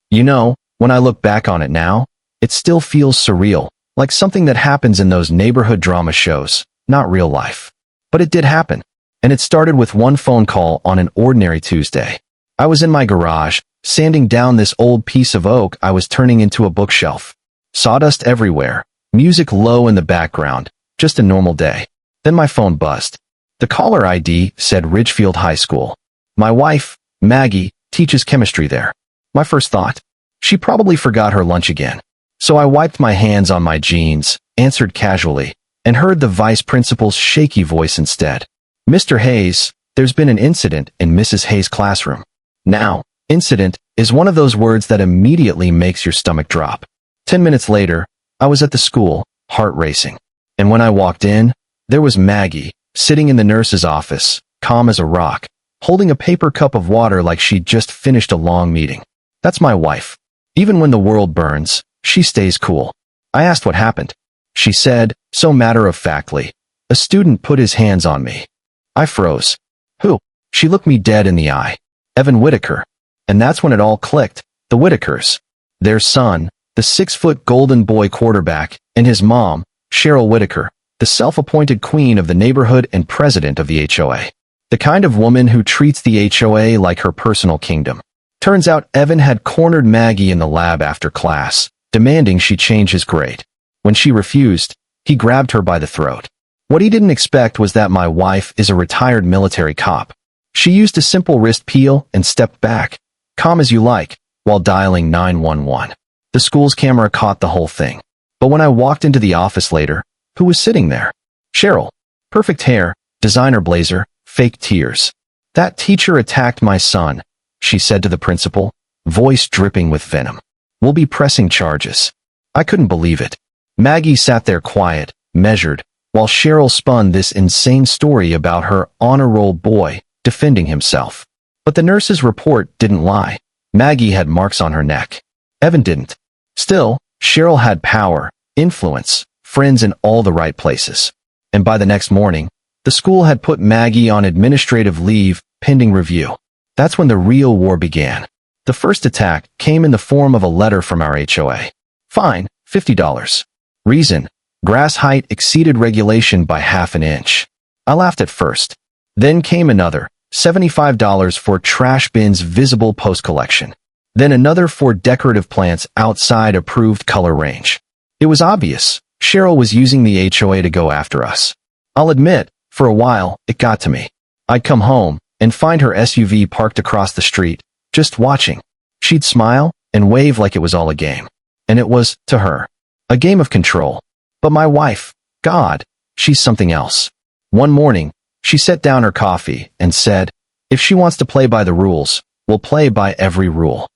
You know, when I look back on it now, it still feels surreal, like something that happens in those neighborhood drama shows, not real life. But it did happen. And it started with one phone call on an ordinary Tuesday. I was in my garage, sanding down this old piece of oak I was turning into a bookshelf. Sawdust everywhere, music low in the background, just a normal day. Then my phone buzzed. The caller ID said Ridgefield High School. My wife, Maggie, teaches chemistry there. My first thought, she probably forgot her lunch again. So I wiped my hands on my jeans, answered casually, and heard the vice principal's shaky voice instead. Mr. Hayes, there's been an incident in Mrs. Hayes' classroom. Now, incident is one of those words that immediately makes your stomach drop. 10 minutes later, I was at the school, heart racing. And when I walked in, there was Maggie, sitting in the nurse's office, calm as a rock, holding a paper cup of water like she'd just finished a long meeting. That's my wife. Even when the world burns, she stays cool. I asked what happened. She said, so matter-of-factly, a student put his hands on me. I froze. Who? She looked me dead in the eye. Evan Whitaker. And that's when it all clicked. The Whitakers. Their son, the 6-foot golden boy quarterback, and his mom, Cheryl Whitaker, the self-appointed queen of the neighborhood and president of the HOA. The kind of woman who treats the HOA like her personal kingdom. Turns out Evan had cornered Maggie in the lab after class, demanding she change his grade. When she refused, he grabbed her by the throat. What he didn't expect was that my wife is a retired military cop. She used a simple wrist peel and stepped back, calm as you like, while dialing 911. The school's camera caught the whole thing. But when I walked into the office later, who was sitting there? Cheryl. Perfect hair, designer blazer, fake tears. That teacher attacked my son, she said to the principal, voice dripping with venom. We'll be pressing charges. I couldn't believe it. Maggie sat there quiet, measured, while Cheryl spun this insane story about her honor roll boy defending himself. But the nurse's report didn't lie. Maggie had marks on her neck. Evan didn't. Still, Cheryl had power, influence, friends in all the right places. And by the next morning, the school had put Maggie on administrative leave, pending review. That's when the real war began. The first attack came in the form of a letter from our HOA. Fine, $50. Reason, grass height exceeded regulation by half an inch. I laughed at first. Then came another, $75 for trash bins visible post-collection. Then another for decorative plants outside approved color range. It was obvious. Cheryl was using the HOA to go after us. I'll admit, for a while, it got to me. I'd come home and find her SUV parked across the street, just watching. She'd smile and wave like it was all a game. And it was, to her, a game of control. But my wife, God, she's something else. One morning, she set down her coffee and said, if she wants to play by the rules, we'll play by every rule.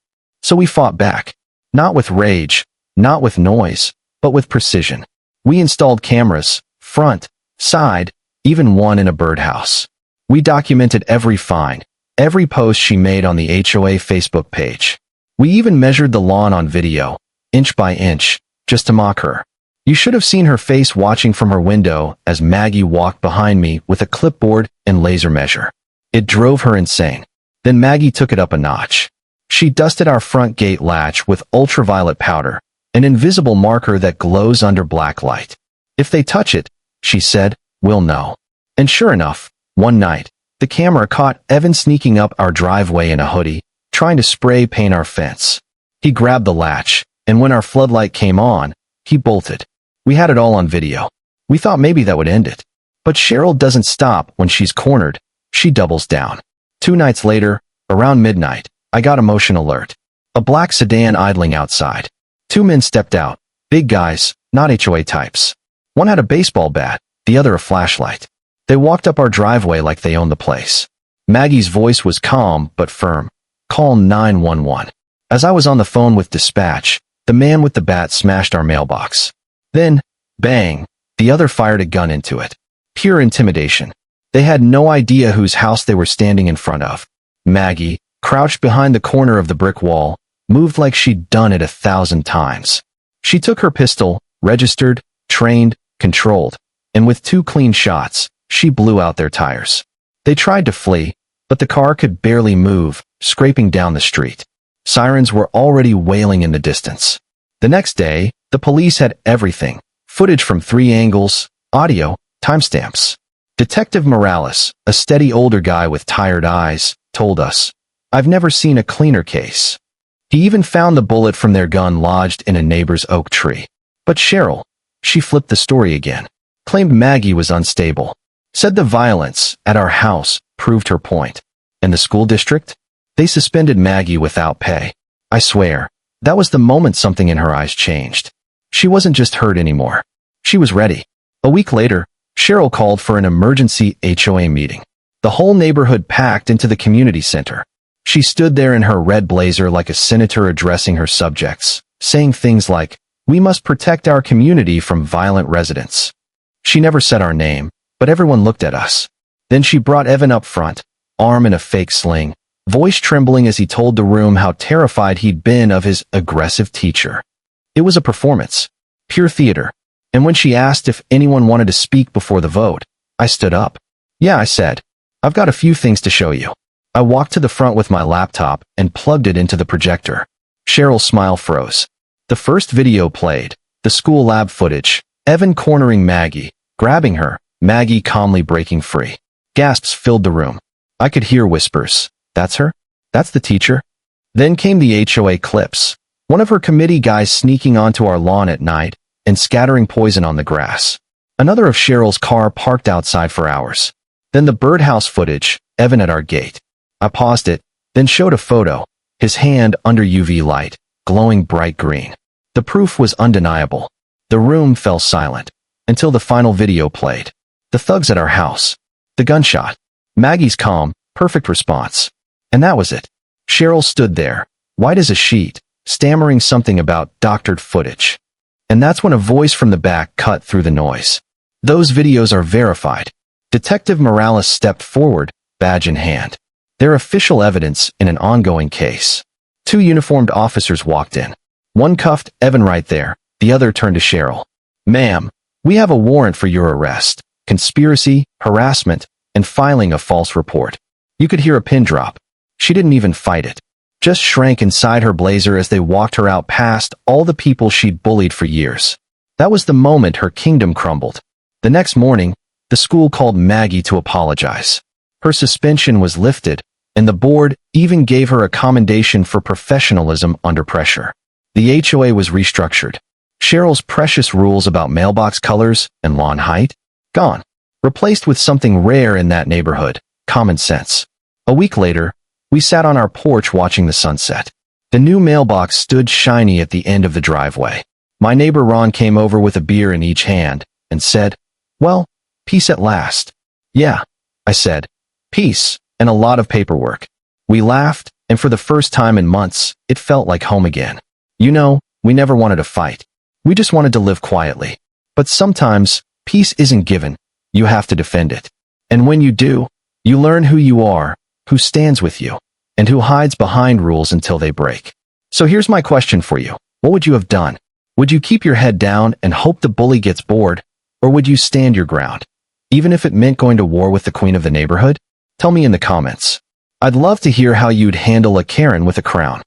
So we fought back. Not with rage, not with noise, but with precision. We installed cameras, front, side, even one in a birdhouse. We documented every find, every post she made on the HOA Facebook page. We even measured the lawn on video, inch by inch, just to mock her. You should have seen her face watching from her window as Maggie walked behind me with a clipboard and laser measure. It drove her insane. Then Maggie took it up a notch. She dusted our front gate latch with ultraviolet powder, an invisible marker that glows under black light. If they touch it, she said, we'll know. And sure enough, one night, the camera caught Evan sneaking up our driveway in a hoodie, trying to spray paint our fence. He grabbed the latch, and when our floodlight came on, he bolted. We had it all on video. We thought maybe that would end it. But Cheryl doesn't stop when she's cornered. She doubles down. 2 nights later, around midnight, I got a motion alert. A black sedan idling outside. 2 men stepped out. Big guys, not HOA types. One had a baseball bat, the other a flashlight. They walked up our driveway like they owned the place. Maggie's voice was calm but firm. Call 911. As I was on the phone with dispatch, the man with the bat smashed our mailbox. Then, bang, the other fired a gun into it. Pure intimidation. They had no idea whose house they were standing in front of. Maggie, crouched behind the corner of the brick wall, moved like she'd done it 1,000 times. She took her pistol, registered, trained, controlled, and with 2 clean shots, she blew out their tires. They tried to flee, but the car could barely move, scraping down the street. Sirens were already wailing in the distance. The next day, the police had everything. Footage from 3 angles, audio, timestamps. Detective Morales, a steady older guy with tired eyes, told us, "I've never seen a cleaner case." He even found the bullet from their gun lodged in a neighbor's oak tree. But Cheryl, she flipped the story again. Claimed Maggie was unstable. Said the violence at our house proved her point. And the school district? They suspended Maggie without pay. I swear, that was the moment something in her eyes changed. She wasn't just hurt anymore. She was ready. A week later, Cheryl called for an emergency HOA meeting. The whole neighborhood packed into the community center. She stood there in her red blazer like a senator addressing her subjects, saying things like, "We must protect our community from violent residents." She never said our name, but everyone looked at us. Then she brought Evan up front, arm in a fake sling, voice trembling as he told the room how terrified he'd been of his aggressive teacher. It was a performance, pure theater. And when she asked if anyone wanted to speak before the vote, I stood up. "Yeah," I said, "I've got a few things to show you." I walked to the front with my laptop and plugged it into the projector. Cheryl's smile froze. The first video played, the school lab footage, Evan cornering Maggie, grabbing her, Maggie calmly breaking free. Gasps filled the room. I could hear whispers. "That's her? That's the teacher?" Then came the HOA clips. One of her committee guys sneaking onto our lawn at night and scattering poison on the grass. Another of Cheryl's car parked outside for hours. Then the birdhouse footage, Evan at our gate. I paused it, then showed a photo, his hand under UV light, glowing bright green. The proof was undeniable. The room fell silent, until the final video played. The thugs at our house. The gunshot. Maggie's calm, perfect response. And that was it. Cheryl stood there, white as a sheet, stammering something about doctored footage. And that's when a voice from the back cut through the noise. "Those videos are verified." Detective Morales stepped forward, badge in hand. They're official evidence in an ongoing case. 2 uniformed officers walked in. One cuffed Evan right there, the other turned to Cheryl. "Ma'am, we have a warrant for your arrest, conspiracy, harassment, and filing a false report." You could hear a pin drop. She didn't even fight it. Just shrank inside her blazer as they walked her out past all the people she'd bullied for years. That was the moment her kingdom crumbled. The next morning, the school called Maggie to apologize. Her suspension was lifted, and the board even gave her a commendation for professionalism under pressure. The HOA was restructured. Cheryl's precious rules about mailbox colors and lawn height? Gone. Replaced with something rare in that neighborhood, common sense. A week later, we sat on our porch watching the sunset. The new mailbox stood shiny at the end of the driveway. My neighbor Ron came over with a beer in each hand and said, "Well, peace at last." "Yeah," I said, "peace, and a lot of paperwork." We laughed, and for the first time in months, it felt like home again. You know, we never wanted to fight. We just wanted to live quietly. But sometimes, peace isn't given. You have to defend it. And when you do, you learn who you are, who stands with you, and who hides behind rules until they break. So here's my question for you. What would you have done? Would you keep your head down and hope the bully gets bored? Or would you stand your ground? Even if it meant going to war with the queen of the neighborhood? Tell me in the comments. I'd love to hear how you'd handle a Karen with a crown.